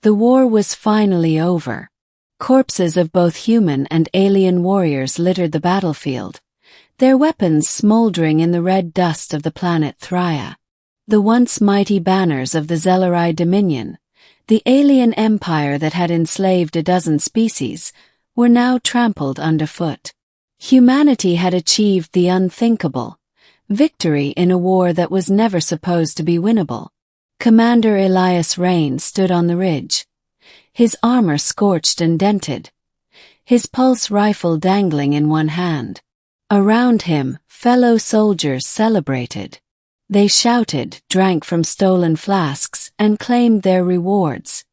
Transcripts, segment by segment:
The war was finally over. Corpses of both human and alien warriors littered the battlefield, their weapons smoldering in the red dust of the planet Thria. The once mighty banners of the Zellerai Dominion, the alien empire that had enslaved a dozen species, were now trampled underfoot. Humanity had achieved the unthinkable, victory in a war that was never supposed to be winnable. Commander Elias Rain stood on the ridge, his armor scorched and dented, his pulse rifle dangling in one hand. Around him, fellow soldiers celebrated. They shouted, drank from stolen flasks, and claimed their rewards.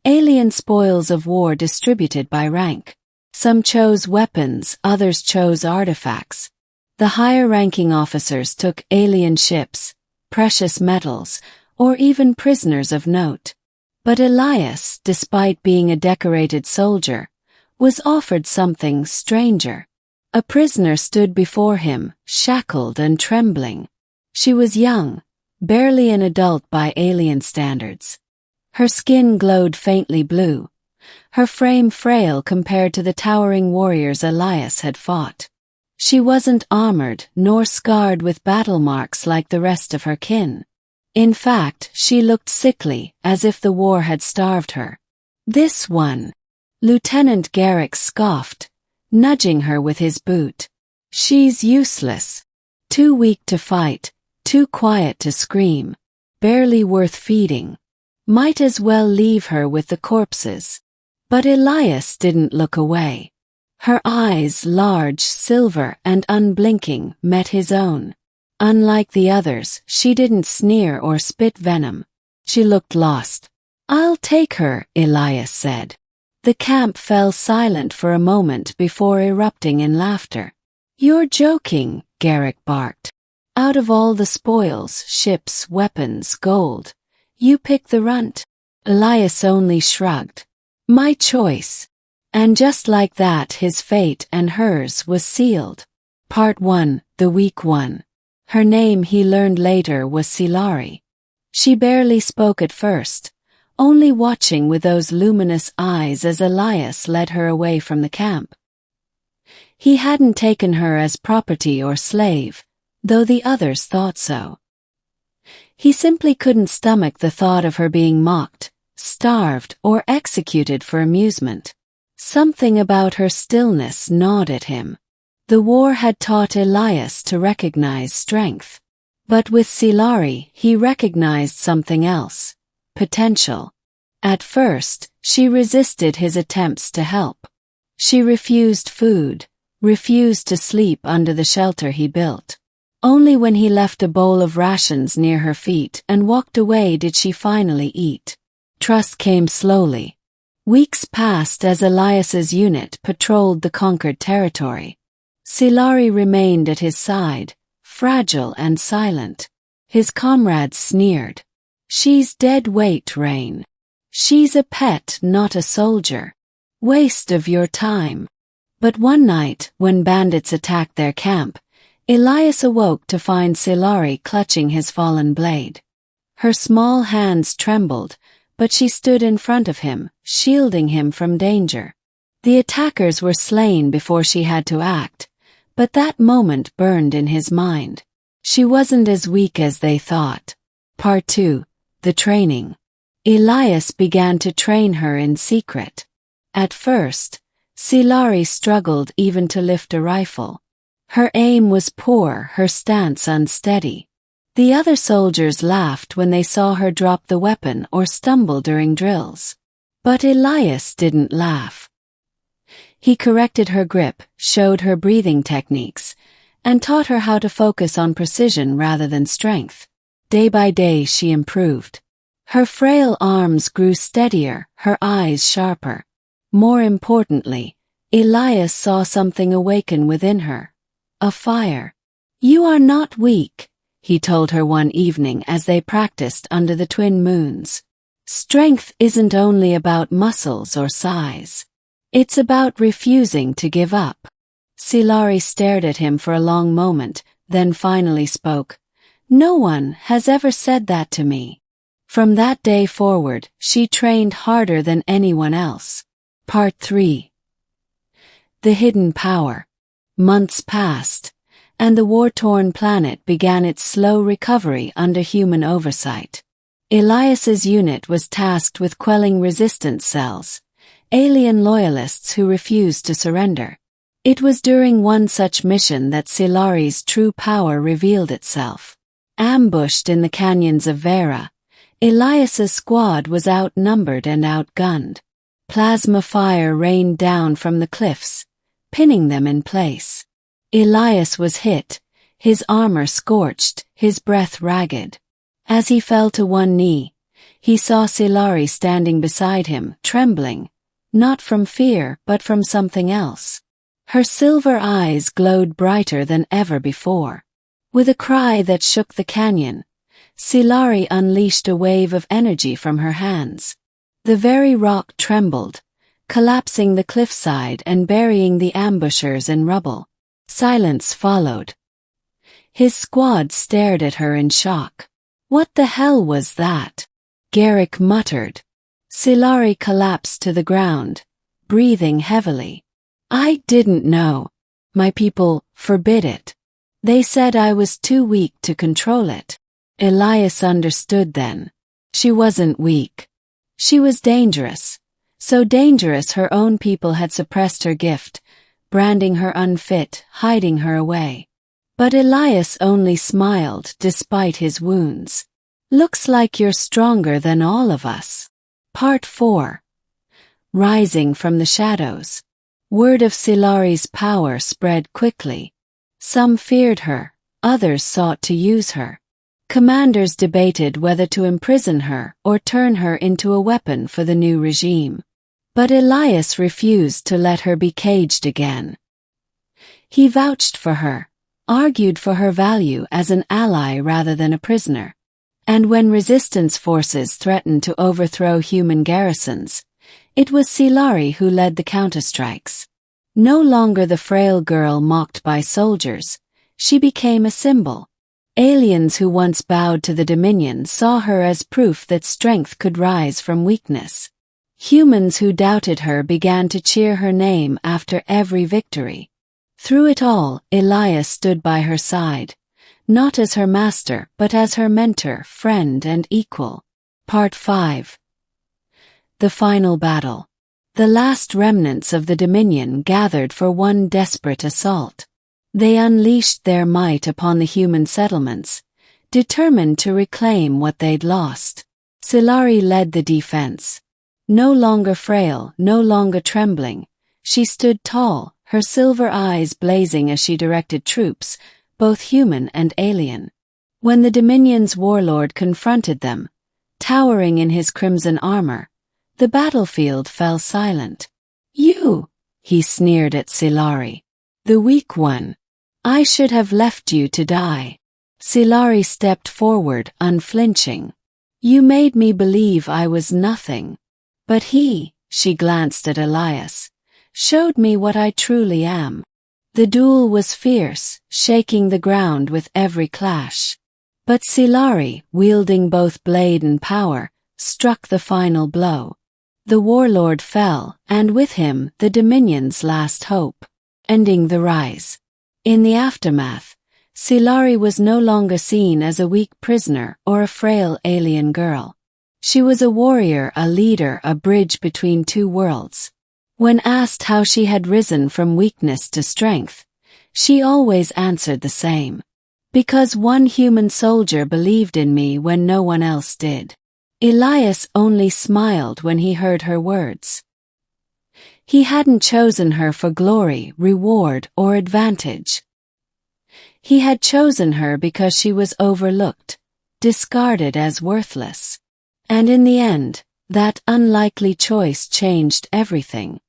Alien spoils of war distributed by rank. Some chose weapons, others chose artifacts. The higher-ranking officers took alien ships, precious metals, or even prisoners of note. But Elias, despite being a decorated soldier, was offered something stranger. A prisoner stood before him, shackled and trembling. She was young, barely an adult by alien standards. Her skin glowed faintly blue, her frame frail compared to the towering warriors Elias had fought. She wasn't armored nor scarred with battle marks like the rest of her kin. In fact, she looked sickly, as if the war had starved her. "This one," Lieutenant Garrick scoffed, nudging her with his boot. "She's useless. Too weak to fight, too quiet to scream, barely worth feeding. Might as well leave her with the corpses." But Elias didn't look away. Her eyes, large, silver, and unblinking, met his own. Unlike the others, she didn't sneer or spit venom. She looked lost. "I'll take her," Elias said. The camp fell silent for a moment before erupting in laughter. "You're joking," Garrick barked. "Out of all the spoils, ships, weapons, gold, you pick the runt?" Elias only shrugged. "My choice." And just like that, his fate and hers was sealed. Part 1, The Weak One. Her name, he learned later, was Silari. She barely spoke at first, only watching with those luminous eyes as Elias led her away from the camp. He hadn't taken her as property or slave, though the others thought so. He simply couldn't stomach the thought of her being mocked, starved, or executed for amusement. Something about her stillness gnawed at him. The war had taught Elias to recognize strength. But with Silari, he recognized something else: potential. At first, she resisted his attempts to help. She refused food, refused to sleep under the shelter he built. Only when he left a bowl of rations near her feet and walked away did she finally eat. Trust came slowly. Weeks passed as Elias's unit patrolled the conquered territory. Silari remained at his side, fragile and silent. His comrades sneered. "She's dead weight, Rain. She's a pet, not a soldier. Waste of your time." But one night, when bandits attacked their camp, Elias awoke to find Silari clutching his fallen blade. Her small hands trembled, but she stood in front of him, shielding him from danger. The attackers were slain before she had to act, but that moment burned in his mind. She wasn't as weak as they thought. Part 2, The Training. Elias began to train her in secret. At first, Silari struggled even to lift a rifle. Her aim was poor, her stance unsteady. The other soldiers laughed when they saw her drop the weapon or stumble during drills. But Elias didn't laugh. He corrected her grip, showed her breathing techniques, and taught her how to focus on precision rather than strength. Day by day she improved. Her frail arms grew steadier, her eyes sharper. More importantly, Elias saw something awaken within her. A fire. "You are not weak," he told her one evening as they practiced under the twin moons. "Strength isn't only about muscles or size. It's about refusing to give up." Silari stared at him for a long moment, then finally spoke. "No one has ever said that to me." From that day forward, she trained harder than anyone else. Part 3. The Hidden Power. Months passed, and the war-torn planet began its slow recovery under human oversight. Elias's unit was tasked with quelling resistance cells, alien loyalists who refused to surrender. It was during one such mission that Silari's true power revealed itself. Ambushed in the canyons of Vera, Elias's squad was outnumbered and outgunned. Plasma fire rained down from the cliffs, pinning them in place. Elias was hit, his armor scorched, his breath ragged. As he fell to one knee, he saw Silari standing beside him, trembling, not from fear but from something else. Her silver eyes glowed brighter than ever before. With a cry that shook the canyon, Silari unleashed a wave of energy from her hands. The very rock trembled, collapsing the cliffside and burying the ambushers in rubble. Silence followed. His squad stared at her in shock. "What the hell was that?" Garrick muttered. Silari collapsed to the ground, breathing heavily. "I didn't know. My people forbid it. They said I was too weak to control it." Elias understood then. She wasn't weak. She was dangerous. So dangerous her own people had suppressed her gift, branding her unfit, hiding her away. But Elias only smiled despite his wounds. "Looks like you're stronger than all of us." Part 4. Rising from the shadows. Word of Silari's power spread quickly. Some feared her, others sought to use her. Commanders debated whether to imprison her or turn her into a weapon for the new regime. But Elias refused to let her be caged again. He vouched for her, argued for her value as an ally rather than a prisoner. And when resistance forces threatened to overthrow human garrisons, it was Silari who led the counterstrikes. No longer the frail girl mocked by soldiers, she became a symbol. Aliens who once bowed to the Dominion saw her as proof that strength could rise from weakness. Humans who doubted her began to cheer her name after every victory. Through it all, Elias stood by her side, not as her master but as her mentor, friend and equal. Part 5. The Final Battle. The last remnants of the Dominion gathered for one desperate assault. They unleashed their might upon the human settlements, determined to reclaim what they'd lost. Silari led the defense. No longer frail, no longer trembling, she stood tall, her silver eyes blazing as she directed troops, both human and alien. When the Dominion's warlord confronted them, towering in his crimson armor, the battlefield fell silent. "You," he sneered at Silari. "The weak one. I should have left you to die." Silari stepped forward, unflinching. "You made me believe I was nothing. But he," she glanced at Elias, "showed me what I truly am." The duel was fierce, shaking the ground with every clash. But Silari, wielding both blade and power, struck the final blow. The warlord fell, and with him the Dominion's last hope, ending the rise. In the aftermath, Silari was no longer seen as a weak prisoner or a frail alien girl. She was a warrior, a leader, a bridge between two worlds. When asked how she had risen from weakness to strength, she always answered the same. "Because one human soldier believed in me when no one else did." Elias only smiled when he heard her words. He hadn't chosen her for glory, reward, or advantage. He had chosen her because she was overlooked, discarded as worthless. And in the end, that unlikely choice changed everything.